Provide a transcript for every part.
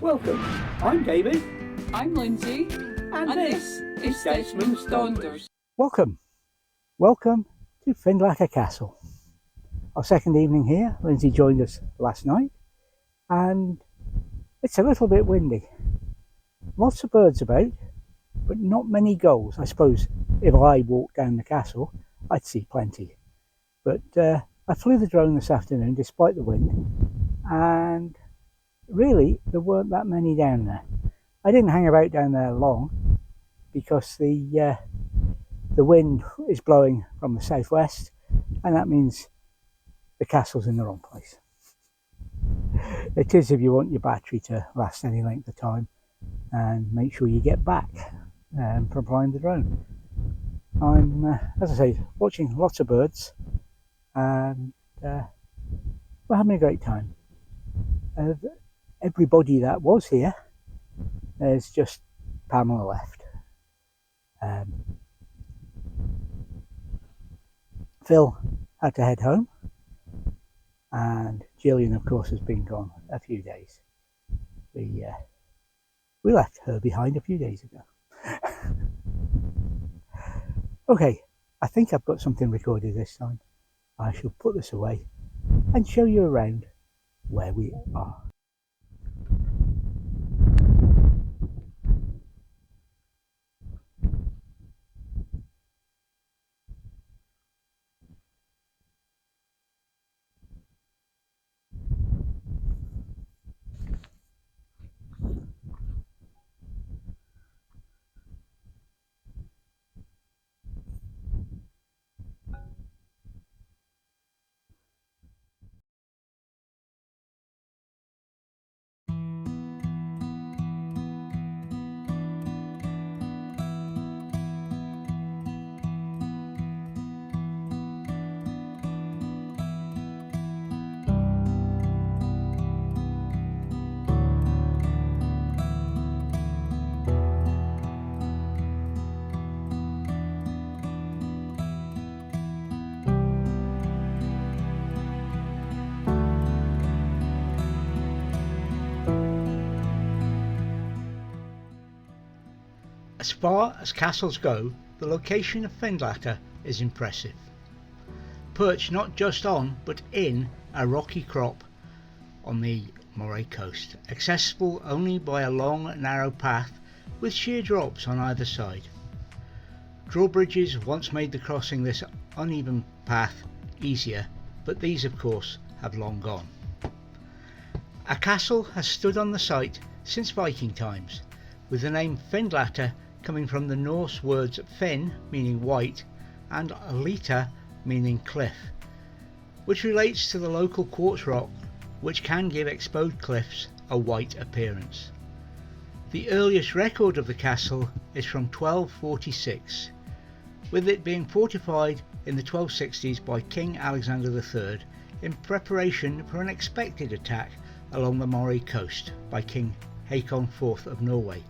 Welcome, I'm David, I'm Lindsay, and this is Desmonds Donders. Welcome to Findlater Castle. Our second evening here. Lindsay joined us last night, and it's a little bit windy. Lots of birds about, but not many gulls. I suppose if I walked down the castle, I'd see plenty. But I flew the drone this afternoon despite the wind, and really there weren't that many down there. I didn't hang about down there long because the wind is blowing from the southwest, and that means the castle's in the wrong place. It is if you want your battery to last any length of time and make sure you get back from flying the drone. I'm, as I say, watching lots of birds, and we're having a great time. Everybody that was here, there's just Pamela left. Phil had to head home, and Gillian, of course, has been gone a few days. We left her behind a few days ago. Okay, I think I've got something recorded this time. I shall put this away and show you around where we are. As far as castles go, the location of Findlater is impressive. Perched not just on, but in a rocky crop on the Moray coast, accessible only by a long, narrow path with sheer drops on either side. Drawbridges once made the crossing this uneven path easier, but these, of course, have long gone. A castle has stood on the site since Viking times, with the name Findlater coming from the Norse words fen, meaning white, and lita, meaning cliff, which relates to the local quartz rock, which can give exposed cliffs a white appearance. The earliest record of the castle is from 1246, with it being fortified in the 1260s by King Alexander III in preparation for an expected attack along the Moray coast by King Haakon IV of Norway.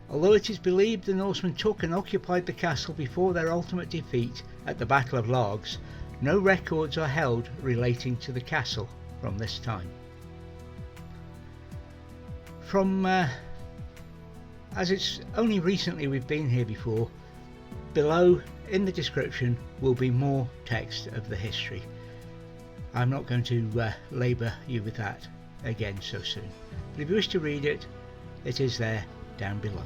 Although it is believed the Norsemen took and occupied the castle before their ultimate defeat at the Battle of Largs, no records are held relating to the castle from this time. As it's only recently we've been here before, below in the description will be more text of the history. I'm not going to labour you with that again so soon, but if you wish to read it, it is there down below.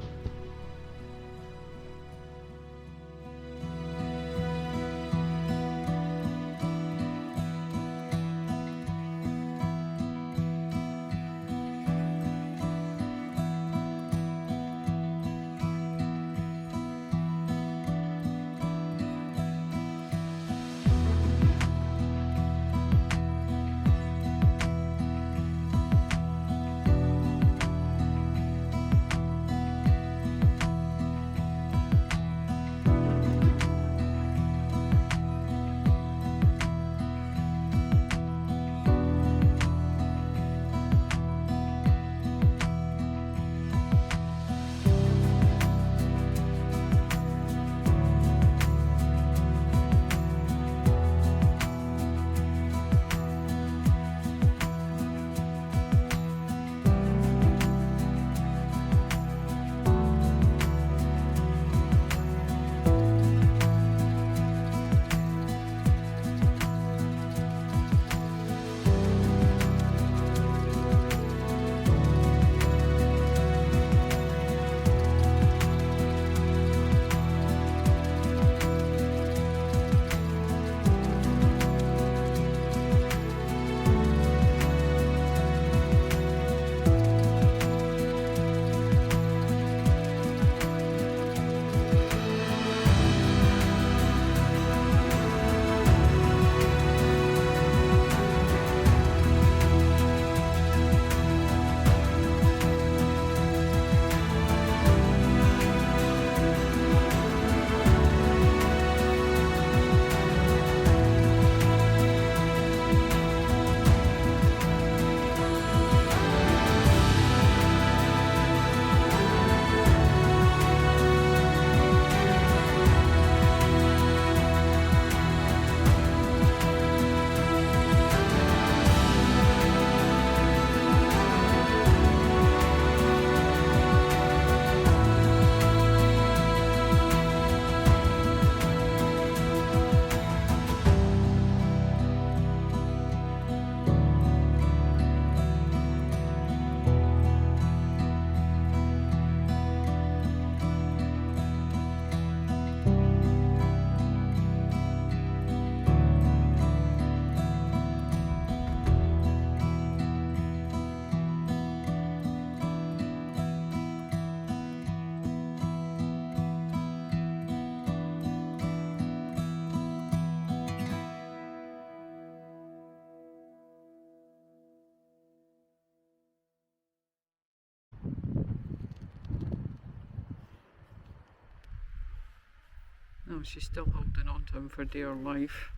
Oh, she's still holding on to him for dear life.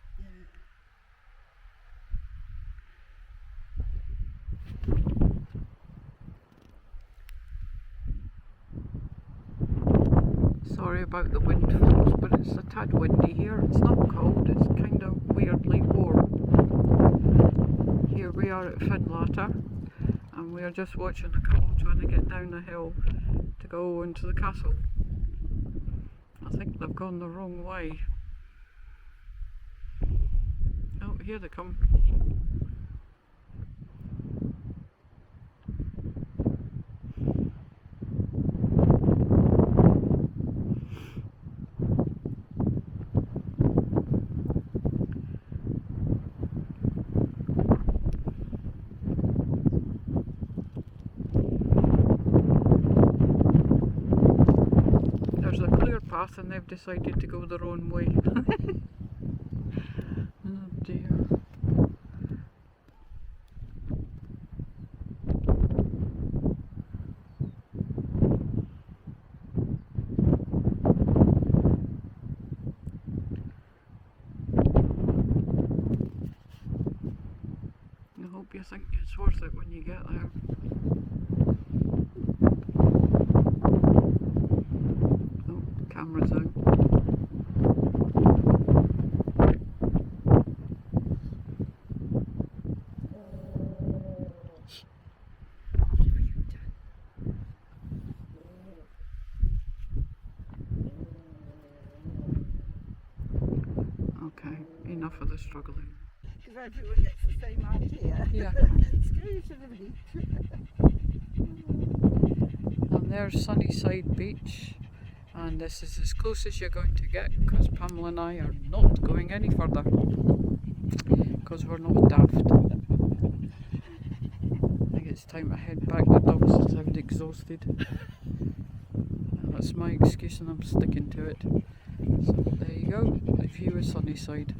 Sorry about the wind, folks, but it's a tad windy here. It's not cold, it's kind of weirdly warm. Here we are at Findlater, and we are just watching a couple trying to get down the hill to go into the castle. I think they've gone the wrong way. Oh, here they come. There's a clear path and they've decided to go their own way. Oh dear. I hope you think it's worth it when you get there. Oh, camera's out. Okay, enough of the struggling. Because everyone gets the same idea. Yeah. Screw to the beach. And there's Sunnyside Beach, and this is as close as you're going to get because Pamela and I are not going any further because we're not daft. I think it's time to head back. The dogs sound exhausted. That's my excuse and I'm sticking to it. So there you go, the view is Sunnyside.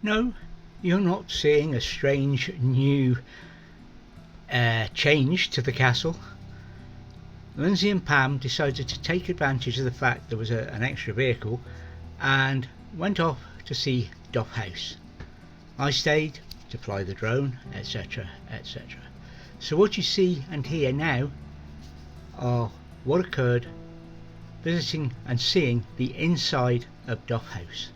No, you're not seeing a strange new change to the castle. Lindsay and Pam decided to take advantage of the fact there was an extra vehicle and went off to see Duff House. I stayed to fly the drone, etc, etc. So what you see and hear now are what occurred visiting and seeing the inside of Duff House.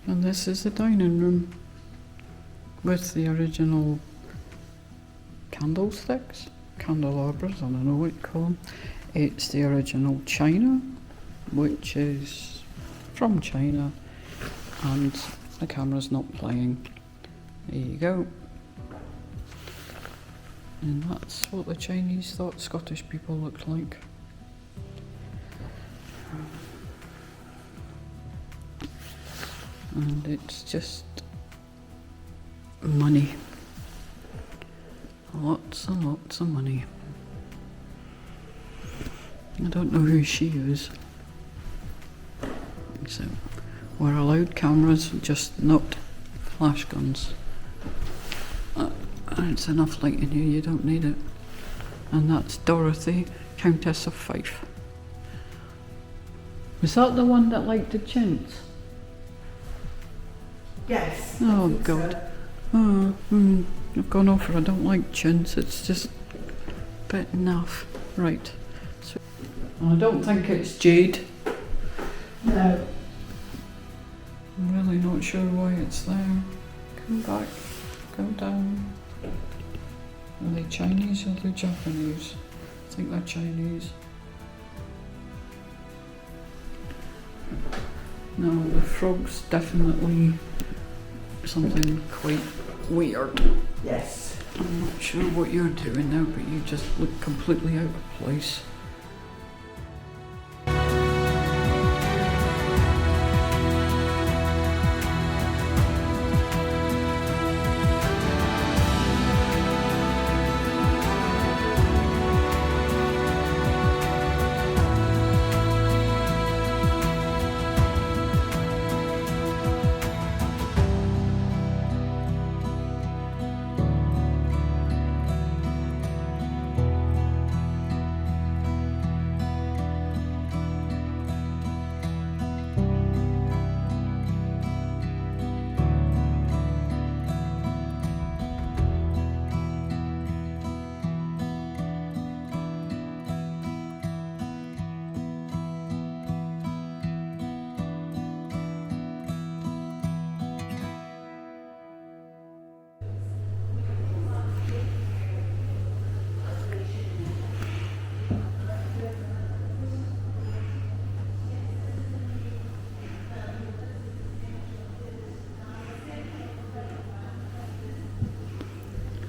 And this is the dining room with the original candlesticks, candelabras, I don't know what you call them. It's the original china, which is from China, and the camera's not playing. There you go. And that's what the Chinese thought Scottish people looked like. And it's just money. Lots and lots of money. I don't know who she is. So we're allowed cameras, just not flash guns. It's enough light in here, you don't need it. And that's Dorothy, Countess of Fife. Was that the one that liked the chintz? Yes. Oh God. Oh, I've gone off her. I don't like chintz. It's just a bit enough. Right. So, I don't think it's jade. No. I'm really not sure why it's there. Come back. Go down. Are they Chinese or are they Japanese? I think they're Chinese. No, the frog's definitely something quite weird. Yes. I'm not sure what you're doing now, but you just look completely out of place.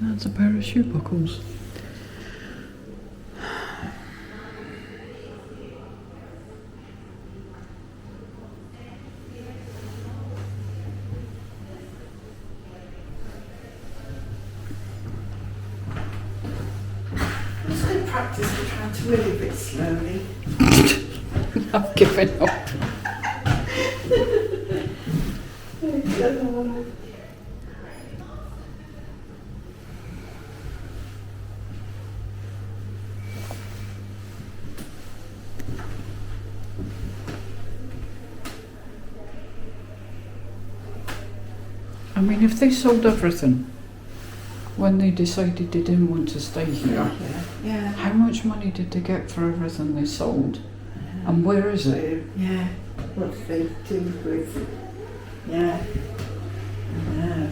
That's a pair of shoe buckles. It's good practice for trying to wheel a bit slowly. I've given up. I mean, if they sold everything when they decided they didn't want to stay here, Yeah. how much money did they get for everything they sold? And where is it? Yeah. What do they do with? Yeah. I know.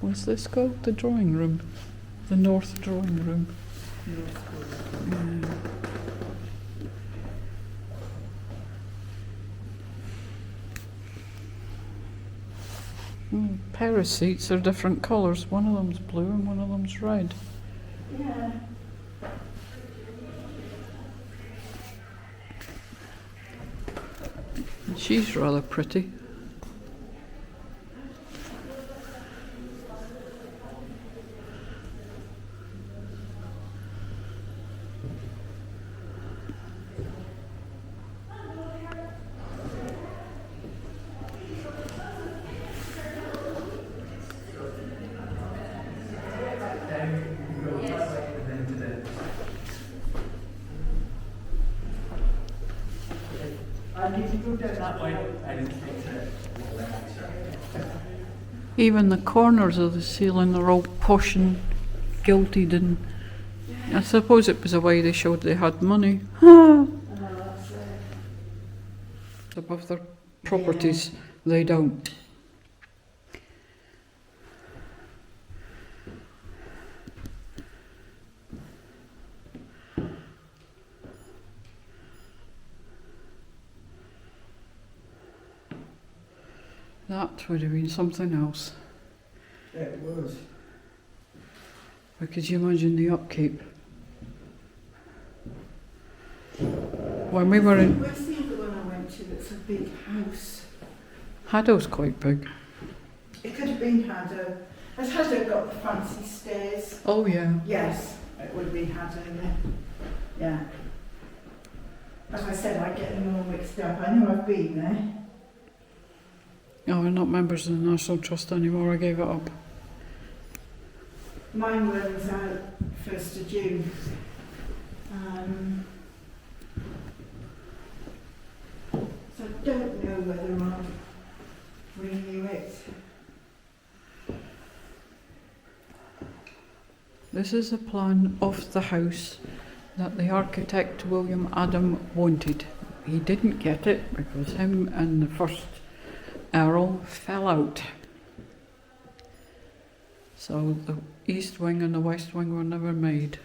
What's this called? The drawing room? The North Drawing Room? Yeah. Pair of seats are different colours. One of them's blue and one of them's red. Yeah. And she's rather pretty. Even the corners of the ceiling are all posh and gilded, and I suppose it was a way they showed they had money. Above their properties, they don't. that would have been something else. It was. But could you imagine the upkeep? When we were in... Where's the other one I went to that's a big house? Haddow's quite big. It could have been Haddow. Has Haddow got the fancy stairs? Oh yeah. Yes, it would have been Haddow then. Yeah. As I said, I get them all mixed up. I know I've been there. No, we're not members of the National Trust anymore, I gave it up. Mine runs out 1st of June. So I don't know whether I'll renew it. This is a plan of the house that the architect William Adam wanted. He didn't get it because him and the first Earl fell out. So the east wing and the west wing were never made.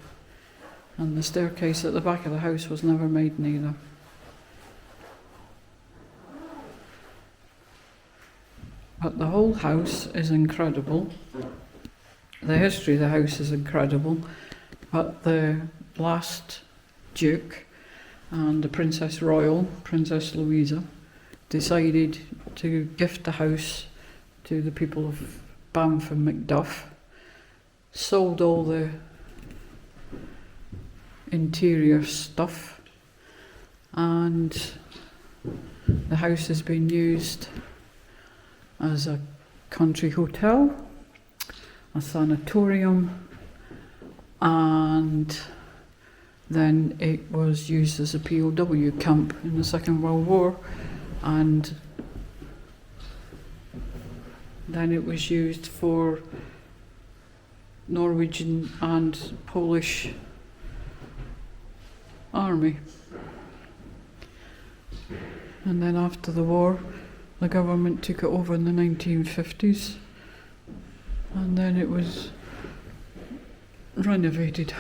And the staircase at the back of the house was never made neither. But the whole house is incredible. The history of the house is incredible. But the last Duke and the Princess Royal, Princess Louisa, decided to gift the house to the people of Banff and Macduff, sold all the interior stuff, and the house has been used as a country hotel, a sanatorium, and then it was used as a POW camp in the Second World War, and then it was used for Norwegian and Polish army. And then after the war, the government took it over in the 1950s, and then it was renovated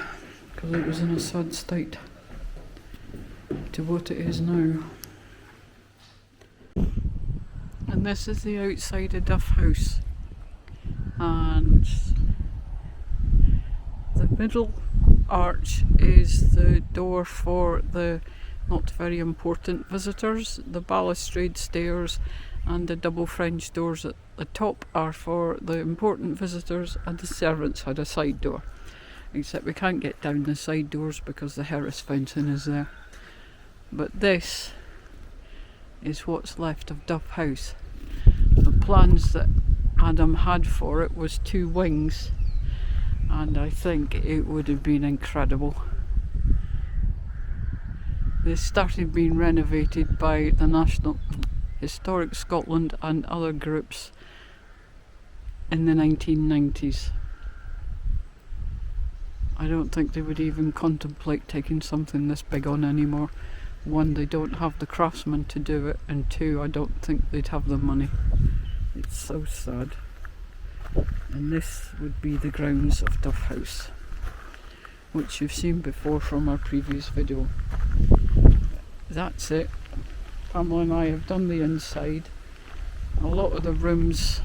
because it was in a sad state to what it is now. And this is the outside of Duff House, and the middle arch is the door for the not very important visitors. The balustrade stairs and the double French doors at the top are for the important visitors, and the servants had a side door, except we can't get down the side doors because the Harris fountain is there. But this is what's left of Duff House. The plans that Adam had for it was 2 wings, and I think it would have been incredible. They started being renovated by the National Historic Scotland and other groups in the 1990s. I don't think they would even contemplate taking something this big on anymore. 1, they don't have the craftsmen to do it, and 2, I don't think they'd have the money. It's so sad. And this would be the grounds of Duff House, which you've seen before from our previous video. That's it. Pamela and I have done the inside. A lot of the rooms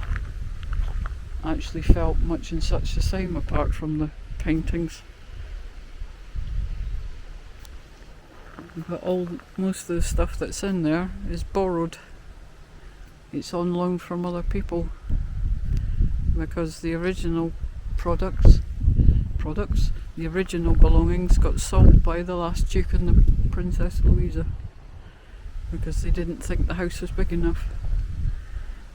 actually felt much and such the same, apart from the paintings. But most of the stuff that's in there is borrowed. It's on loan from other people, because the original products, the original belongings got sold by the last Duke and the Princess Louisa, because they didn't think the house was big enough.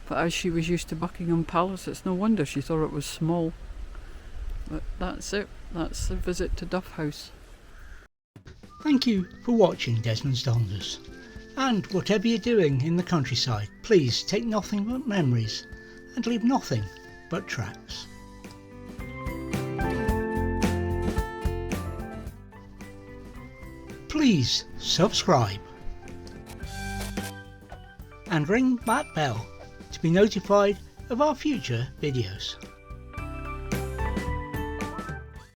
But as she was used to Buckingham Palace, it's no wonder she thought it was small. But that's it. That's the visit to Duff House. Thank you for watching Desmonds Donders. And whatever you're doing in the countryside, please take nothing but memories and leave nothing but tracks. Please subscribe and ring that bell to be notified of our future videos.